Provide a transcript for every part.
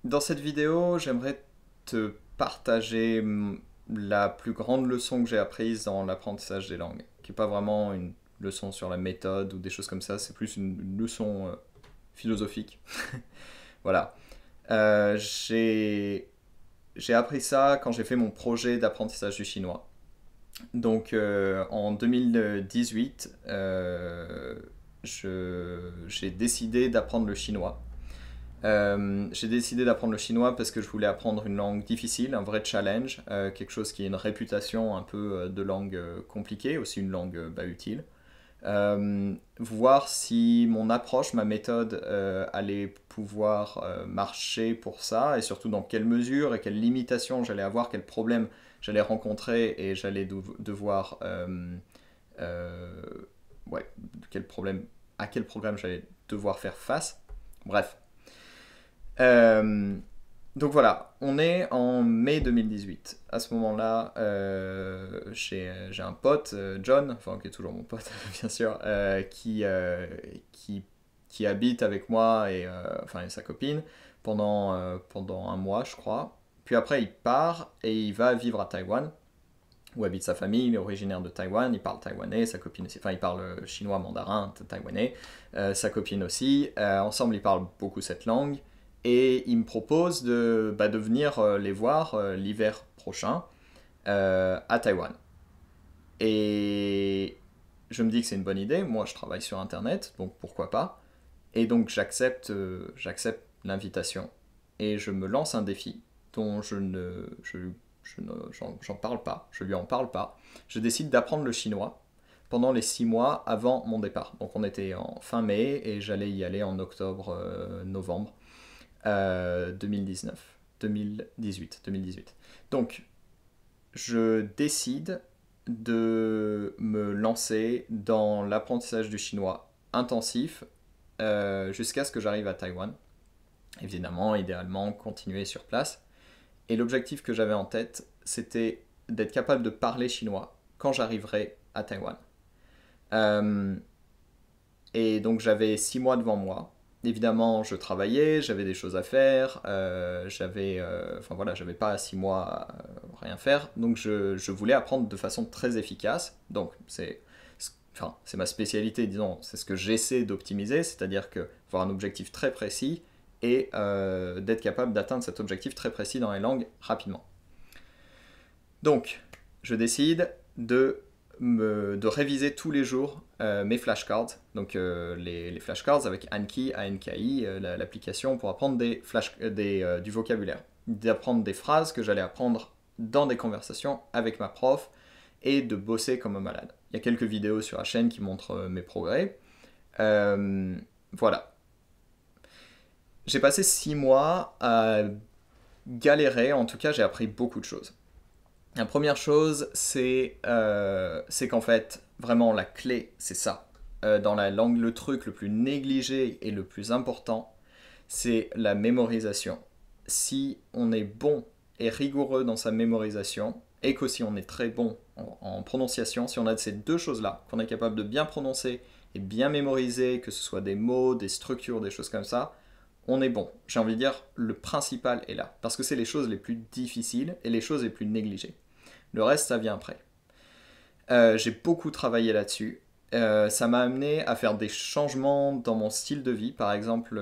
Dans cette vidéo, j'aimerais te partager la plus grande leçon que j'ai apprise dans l'apprentissage des langues, qui n'est pas vraiment une leçon sur la méthode ou des choses comme ça, c'est plus une leçon philosophique. Voilà. Euh, j'ai j'ai appris ça quand j'ai fait mon projet d'apprentissage du chinois. Donc en 2018, j'ai décidé d'apprendre le chinois. J'ai décidé d'apprendre le chinois parce que je voulais apprendre une langue difficile, un vrai challenge, quelque chose qui a une réputation un peu de langue compliquée, aussi une langue utile. Voir si mon approche, ma méthode allait pouvoir marcher pour ça, et surtout dans quelle mesure et quelles limitations j'allais avoir, quels problèmes j'allais rencontrer et j'allais devoir... euh, ouais, quel problème, à quel problème j'allais devoir faire face. Bref. Euh, donc voilà, on est en mai 2018. À ce moment-là, j'ai un pote, John, enfin qui est toujours mon pote bien sûr, qui habite avec moi et sa copine pendant un mois, je crois. Puis après, il part et il va vivre à Taïwan, où habite sa famille. Il est originaire de Taïwan, il parle taïwanais, sa copine aussi, enfin il parle chinois, mandarin, taïwanais, sa copine aussi. Ensemble, ils parlent beaucoup cette langue. Et il me propose de venir les voir l'hiver prochain à Taïwan. Et je me dis que c'est une bonne idée. Moi, je travaille sur Internet, donc pourquoi pas. Et donc, j'accepte l'invitation. Et je me lance un défi dont j'en parle pas. Je lui en parle pas. Je décide d'apprendre le chinois pendant les 6 mois avant mon départ. Donc, on était en fin mai et j'allais y aller en octobre, novembre 2019. 2018. Donc, je décide de me lancer dans l'apprentissage du chinois intensif jusqu'à ce que j'arrive à Taïwan. Évidemment, idéalement, continuer sur place. Et l'objectif que j'avais en tête, c'était d'être capable de parler chinois quand j'arriverai à Taïwan. Euh, et donc j'avais 6 mois devant moi. Évidemment, je travaillais, j'avais des choses à faire, enfin voilà, j'avais pas 6 mois à rien faire, donc je voulais apprendre de façon très efficace. Donc c'est ma spécialité, disons, c'est ce que j'essaie d'optimiser, c'est-à-dire que avoir un objectif très précis et d'être capable d'atteindre cet objectif très précis dans les langues rapidement. Donc, je décide de réviser tous les jours mes flashcards. Donc, les flashcards avec Anki, ANKI, l'application pour apprendre du vocabulaire. D'apprendre des phrases que j'allais apprendre dans des conversations avec ma prof et de bosser comme un malade. Il y a quelques vidéos sur la chaîne qui montrent mes progrès. Euh, voilà. J'ai passé 6 mois à galérer, en tout cas j'ai appris beaucoup de choses. La première chose, c'est qu'en fait, vraiment la clé, c'est ça. Dans la langue, le truc le plus négligé et le plus important, c'est la mémorisation. Si on est bon et rigoureux dans sa mémorisation, et qu'aussi on est très bon en prononciation, si on a ces deux choses-là, qu'on est capable de bien prononcer et bien mémoriser, que ce soit des mots, des structures, des choses comme ça, on est bon. J'ai envie de dire, le principal est là. Parce que c'est les choses les plus difficiles et les choses les plus négligées. Le reste, ça vient après. J'ai beaucoup travaillé là-dessus. Ça m'a amené à faire des changements dans mon style de vie. Par exemple,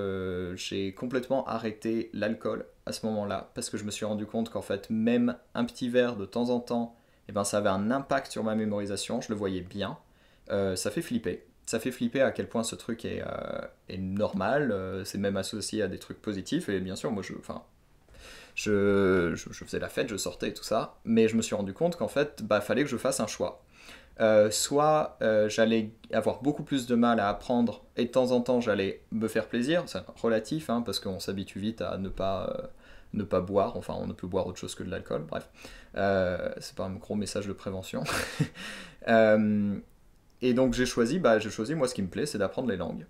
j'ai complètement arrêté l'alcool à ce moment-là parce que je me suis rendu compte qu'en fait, même un petit verre de temps en temps, eh ben, ça avait un impact sur ma mémorisation. Je le voyais bien. Ça fait flipper. Ça fait flipper à quel point ce truc est normal. C'est même associé à des trucs positifs. Et bien sûr, moi, je faisais la fête, je sortais et tout ça, mais je me suis rendu compte qu'en fait, fallait que je fasse un choix. Soit j'allais avoir beaucoup plus de mal à apprendre et de temps en temps j'allais me faire plaisir, c'est relatif hein, parce qu'on s'habitue vite à ne pas boire, enfin on ne peut boire autre chose que de l'alcool, bref. C'est pas un gros message de prévention. Euh, et donc j'ai choisi moi ce qui me plaît c'est d'apprendre les langues.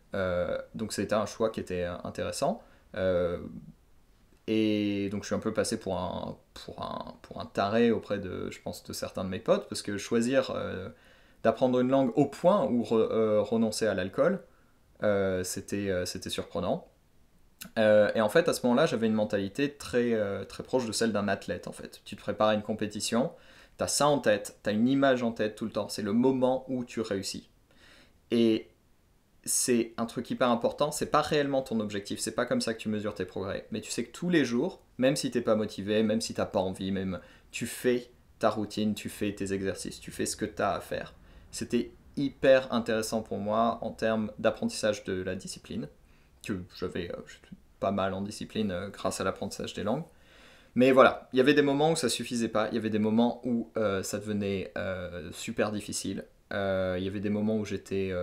Donc c'était un choix qui était intéressant. Euh, et donc je suis un peu passé pour un taré auprès de, je pense, de certains de mes potes, parce que choisir d'apprendre une langue au point où renoncer à l'alcool, c'était surprenant. Et en fait, à ce moment-là, j'avais une mentalité très proche de celle d'un athlète, en fait. Tu te prépares à une compétition, tu as ça en tête, tu as une image en tête tout le temps. C'est le moment où tu réussis. Et c'est un truc hyper important, c'est pas réellement ton objectif, c'est pas comme ça que tu mesures tes progrès. Mais tu sais que tous les jours, même si t'es pas motivé, même si t'as pas envie, même tu fais ta routine, tu fais tes exercices, tu fais ce que tu as à faire. C'était hyper intéressant pour moi en termes d'apprentissage de la discipline, que j'étais pas mal en discipline grâce à l'apprentissage des langues. Mais voilà, il y avait des moments où ça suffisait pas, il y avait des moments où ça devenait super difficile. Il y avait des moments où j'étais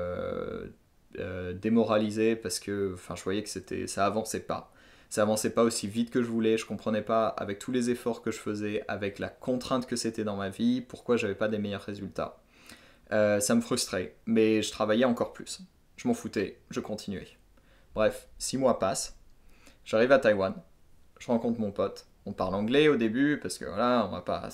démoralisé parce que je voyais que ça avançait pas. Ça avançait pas aussi vite que je voulais, je comprenais pas avec tous les efforts que je faisais, avec la contrainte que c'était dans ma vie, pourquoi j'avais pas des meilleurs résultats. Ça me frustrait, mais je travaillais encore plus. Je m'en foutais, je continuais. Bref, 6 mois passent, j'arrive à Taïwan, je rencontre mon pote. On parle anglais au début parce que voilà, on va pas.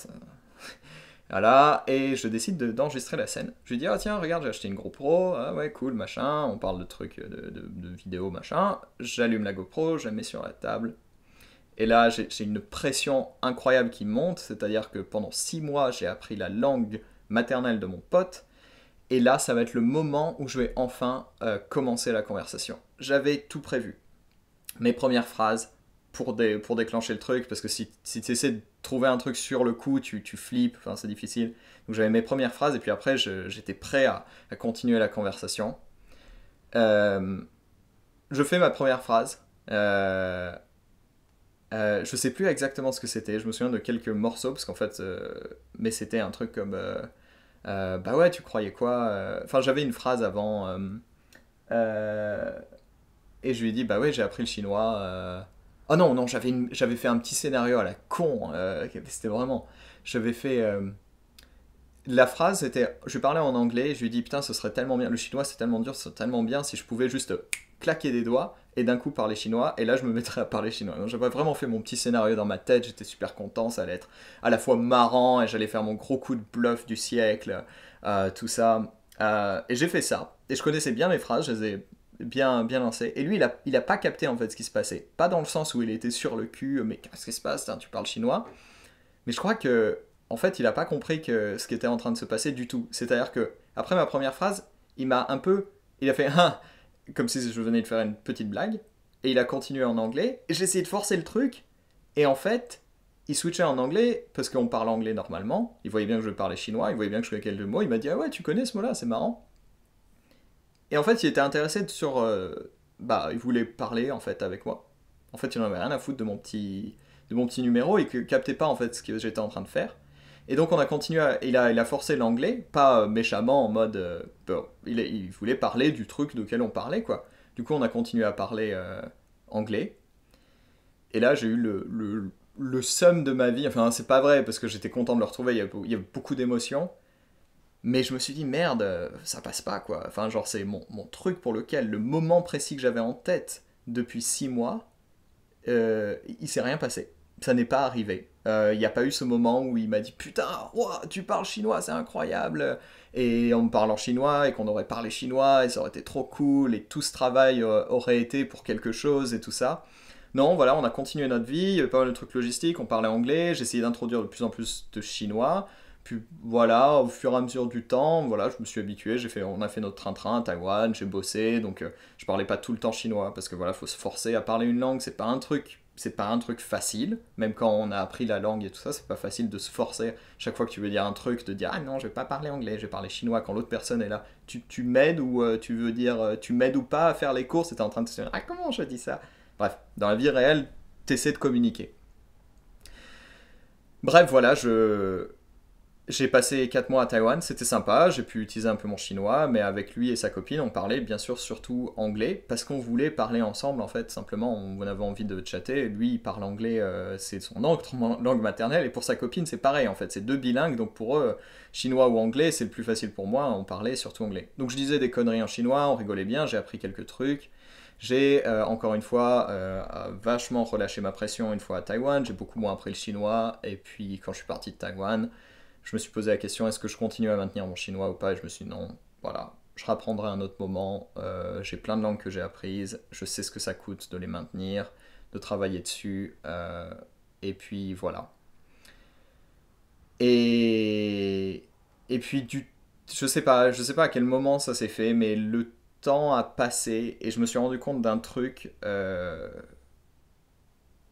Voilà, et je décide d'enregistrer la scène. Je lui dis, ah tiens, regarde, j'ai acheté une GoPro, ah ouais, cool, machin, on parle de trucs, de vidéos, machin. J'allume la GoPro, je la mets sur la table. Et là, j'ai une pression incroyable qui monte, c'est-à-dire que pendant 6 mois, j'ai appris la langue maternelle de mon pote. Et là, ça va être le moment où je vais enfin commencer la conversation. J'avais tout prévu. Mes premières phrases, pour déclencher le truc, parce que si tu essaies de trouver un truc sur le coup, tu flippes, enfin, c'est difficile. Donc j'avais mes premières phrases, et puis après, j'étais prêt à continuer la conversation. Euh, je fais ma première phrase. Je sais plus exactement ce que c'était, je me souviens de quelques morceaux, parce qu'en fait, mais c'était un truc comme bah ouais, tu croyais quoi Enfin, j'avais une phrase avant, euh, et je lui ai dit, bah ouais, j'ai appris le chinois. Oh non, non, j'avais fait un petit scénario à la con. C'était vraiment. J'avais fait. La phrase, c'était. Je lui parlais en anglais et je lui ai dit, putain, ce serait tellement bien. Le chinois, c'est tellement dur, ce serait tellement bien si je pouvais juste claquer des doigts et d'un coup parler chinois. Et là, je me mettrais à parler chinois. Donc, j'avais vraiment fait mon petit scénario dans ma tête. J'étais super content. Ça allait être à la fois marrant et j'allais faire mon gros coup de bluff du siècle. Tout ça. Et j'ai fait ça. Et je connaissais bien mes phrases. Je les ai bien lancé. Et lui, il a pas capté en fait ce qui se passait. Pas dans le sens où il était sur le cul, mais qu'est-ce qui se passe, tu parles chinois. Mais je crois que, en fait, il a pas compris que ce qui était en train de se passer du tout. C'est-à-dire que, après ma première phrase, il a fait ah, comme si je venais de faire une petite blague. Et il a continué en anglais. Et j'ai essayé de forcer le truc. Et en fait, il switchait en anglais parce qu'on parle anglais normalement. Il voyait bien que je parlais chinois. Il voyait bien que je connaissais quelques mots. Il m'a dit ah ouais, tu connais ce mot-là, c'est marrant. Et en fait, il était intéressé sur. Bah, il voulait parler en fait avec moi. En fait, il en avait rien à foutre de mon petit numéro. Il ne captait pas en fait ce que j'étais en train de faire. Et donc, on a continué. Il a forcé l'anglais, pas méchamment en mode. Bon, il voulait parler du truc duquel on parlait, quoi. Du coup, on a continué à parler anglais. Et là, j'ai eu le seum de ma vie. Enfin, c'est pas vrai parce que j'étais content de le retrouver. Il y a beaucoup d'émotions. Mais je me suis dit, merde, ça passe pas quoi. Enfin, genre, c'est mon truc pour lequel le moment précis que j'avais en tête depuis 6 mois, il s'est rien passé. Ça n'est pas arrivé. Il n'y a pas eu ce moment où il m'a dit, putain, ouah, tu parles chinois, c'est incroyable. Et on me parle en chinois et qu'on aurait parlé chinois et ça aurait été trop cool et tout ce travail aurait été pour quelque chose et tout ça. Non, voilà, on a continué notre vie, il y avait pas mal de trucs logistiques, on parlait anglais, j'essayais d'introduire de plus en plus de chinois. Puis voilà, au fur et à mesure du temps, voilà, je me suis habitué, on a fait notre train-train à Taïwan, j'ai bossé, donc je parlais pas tout le temps chinois parce que voilà, faut se forcer à parler une langue, c'est pas un truc facile, même quand on a appris la langue et tout ça, c'est pas facile de se forcer chaque fois que tu veux dire un truc, de dire ah non, je vais pas parler anglais, je vais parler chinois quand l'autre personne est là. Tu m'aides ou tu veux dire tu m'aides ou pas à faire les courses et t'es en train de te dire ah comment je dis ça. Bref, dans la vie réelle, t'essaies de communiquer. Bref, voilà, j'ai passé 4 mois à Taïwan, c'était sympa, j'ai pu utiliser un peu mon chinois, mais avec lui et sa copine, on parlait bien sûr surtout anglais, parce qu'on voulait parler ensemble en fait, simplement, on avait envie de chatter, lui il parle anglais, c'est son langue maternelle, et pour sa copine c'est pareil en fait, c'est deux bilingues, donc pour eux, chinois ou anglais, c'est le plus facile pour moi, on parlait surtout anglais. Donc je disais des conneries en chinois, on rigolait bien, j'ai appris quelques trucs, j'ai encore une fois vachement relâché ma pression une fois à Taïwan, j'ai beaucoup moins appris le chinois, et puis quand je suis parti de Taïwan, je me suis posé la question est-ce que je continue à maintenir mon chinois ou pas et je me suis dit non, voilà, je rapprendrai à un autre moment. J'ai plein de langues que j'ai apprises, je sais ce que ça coûte de les maintenir, de travailler dessus, et puis voilà. Et, et puis je sais pas à quel moment ça s'est fait, mais le temps a passé et je me suis rendu compte d'un truc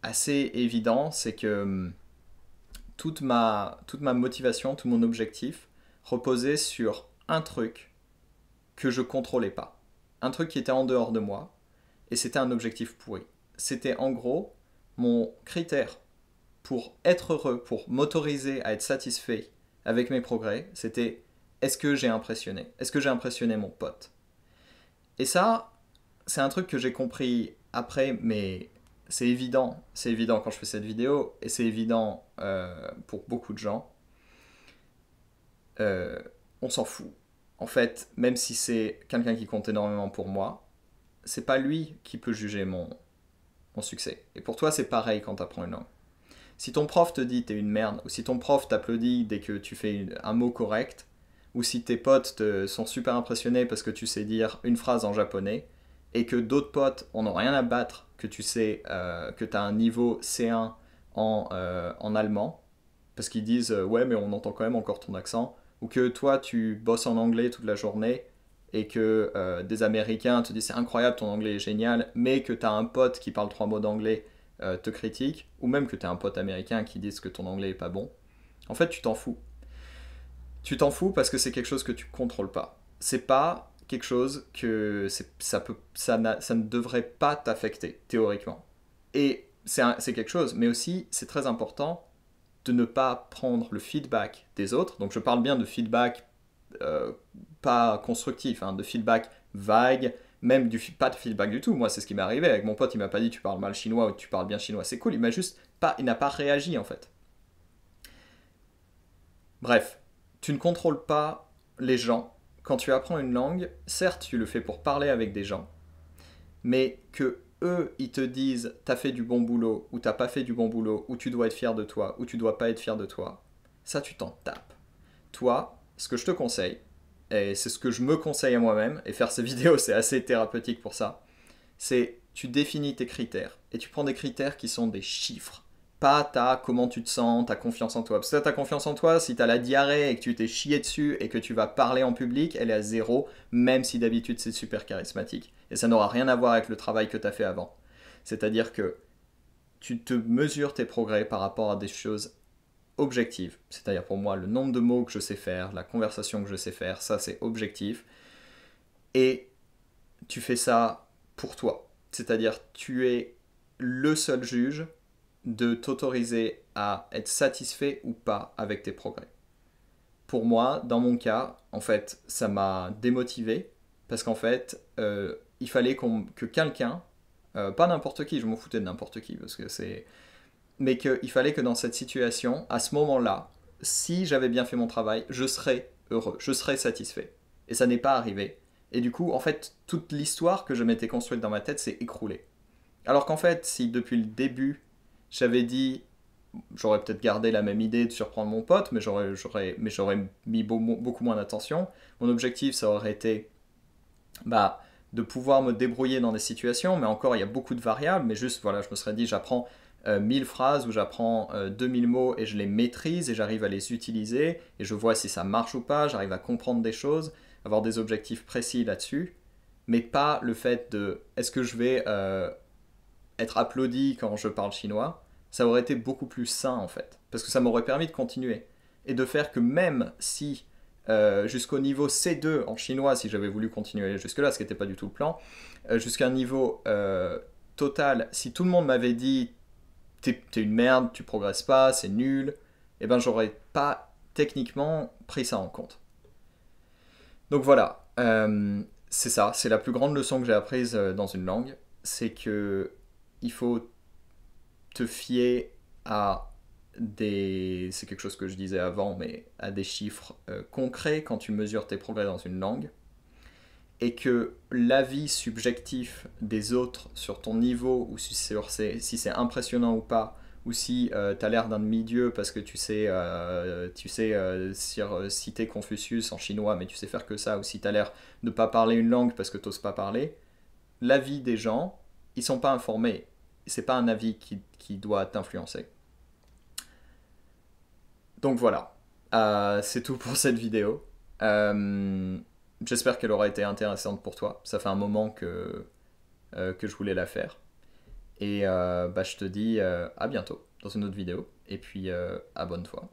assez évident, c'est que toute ma motivation, tout mon objectif reposait sur un truc que je contrôlais pas. Un truc qui était en dehors de moi, et c'était un objectif pourri. C'était en gros mon critère pour être heureux, pour m'autoriser à être satisfait avec mes progrès, c'était est-ce que j'ai impressionné? Est-ce que j'ai impressionné mon pote? Et ça, c'est un truc que j'ai compris après, mais c'est évident quand je fais cette vidéo, et c'est évident pour beaucoup de gens. Euh, on s'en fout. En fait, même si c'est quelqu'un qui compte énormément pour moi, c'est pas lui qui peut juger mon succès. Et pour toi, c'est pareil quand tu apprends une langue. Si ton prof te dit t'es une merde, ou si ton prof t'applaudit dès que tu fais un mot correct, ou si tes potes sont super impressionnés parce que tu sais dire une phrase en japonais, et que d'autres potes en ont rien à battre que tu sais que tu as un niveau C1 en allemand, parce qu'ils disent ouais mais on entend quand même encore ton accent, ou que toi tu bosses en anglais toute la journée, et que des Américains te disent c'est incroyable, ton anglais est génial, mais que tu as un pote qui parle 3 mots d'anglais te critique, ou même que tu as un pote américain qui dise que ton anglais est pas bon, en fait tu t'en fous. Tu t'en fous parce que c'est quelque chose que tu contrôles pas. C'est pas quelque chose que ça ne devrait pas t'affecter, théoriquement. Et c'est quelque chose, mais aussi c'est très important de ne pas prendre le feedback des autres. Donc je parle bien de feedback euh, pas constructif, hein, de feedback vague, même pas de feedback du tout. Moi, c'est ce qui m'est arrivé avec mon pote. Il m'a pas dit tu parles mal chinois ou tu parles bien chinois. C'est cool. Il m'a juste pas, il n'a pas réagi en fait. Bref, tu ne contrôles pas les gens. Quand tu apprends une langue, certes, tu le fais pour parler avec des gens, mais que eux, ils te disent t'as fait du bon boulot ou t'as pas fait du bon boulot, ou tu dois être fier de toi ou tu dois pas être fier de toi, ça tu t'en tapes. Toi, ce que je te conseille, et c'est ce que je me conseille à moi-même, et faire ces vidéos c'est assez thérapeutique pour ça, c'est tu définis tes critères, et tu prends des critères qui sont des chiffres. Pas ta comment tu te sens, ta confiance en toi. Parce que ta confiance en toi, si tu as la diarrhée et que tu t'es chié dessus et que tu vas parler en public, elle est à zéro, même si d'habitude c'est super charismatique. Et ça n'aura rien à voir avec le travail que tu as fait avant. C'est-à-dire que tu te mesures tes progrès par rapport à des choses objectives. C'est-à-dire pour moi, le nombre de mots que je sais faire, la conversation que je sais faire, ça c'est objectif. Et tu fais ça pour toi. C'est-à-dire tu es le seul juge de t'autoriser à être satisfait ou pas avec tes progrès. Pour moi, dans mon cas, en fait, ça m'a démotivé parce qu'en fait, il fallait que quelqu'un, pas n'importe qui, je m'en foutais de n'importe qui parce que c'est, mais qu'il fallait que dans cette situation, à ce moment-là, si j'avais bien fait mon travail, je serais heureux, je serais satisfait. Et ça n'est pas arrivé. Et du coup, en fait, toute l'histoire que je m'étais construite dans ma tête s'est écroulée. Alors qu'en fait, si depuis le début, j'avais dit, j'aurais peut-être gardé la même idée de surprendre mon pote, mais j'aurais mis beaucoup moins d'attention. Mon objectif, ça aurait été bah, de pouvoir me débrouiller dans des situations, mais encore, il y a beaucoup de variables, mais juste, voilà, je me serais dit, j'apprends 1000 phrases ou j'apprends 2000 mots et je les maîtrise et j'arrive à les utiliser et je vois si ça marche ou pas, j'arrive à comprendre des choses, avoir des objectifs précis là-dessus, mais pas le fait de est-ce que je vais être applaudi quand je parle chinois, ça aurait été beaucoup plus sain en fait, parce que ça m'aurait permis de continuer et de faire que même si jusqu'au niveau C2 en chinois, si j'avais voulu continuer jusque-là, ce qui n'était pas du tout le plan, jusqu'à un niveau total, si tout le monde m'avait dit t'es une merde, tu progresses pas, c'est nul, et ben j'aurais pas techniquement pris ça en compte. Donc voilà, c'est ça, c'est la plus grande leçon que j'ai apprise dans une langue, c'est que il faut te fier à c'est quelque chose que je disais avant, mais à des chiffres concrets quand tu mesures tes progrès dans une langue, et que l'avis subjectif des autres sur ton niveau, ou si c'est impressionnant ou pas, ou si tu as l'air d'un demi-dieu parce que tu sais citer Confucius en chinois, mais tu sais faire que ça, ou si tu as l'air de ne pas parler une langue parce que tu n'oses pas parler, l'avis des gens, ils sont pas informés. C'est pas un avis qui doit t'influencer. Donc voilà, c'est tout pour cette vidéo. J'espère qu'elle aura été intéressante pour toi. Ça fait un moment que je voulais la faire. Et je te dis à bientôt dans une autre vidéo. Et puis abonne-toi.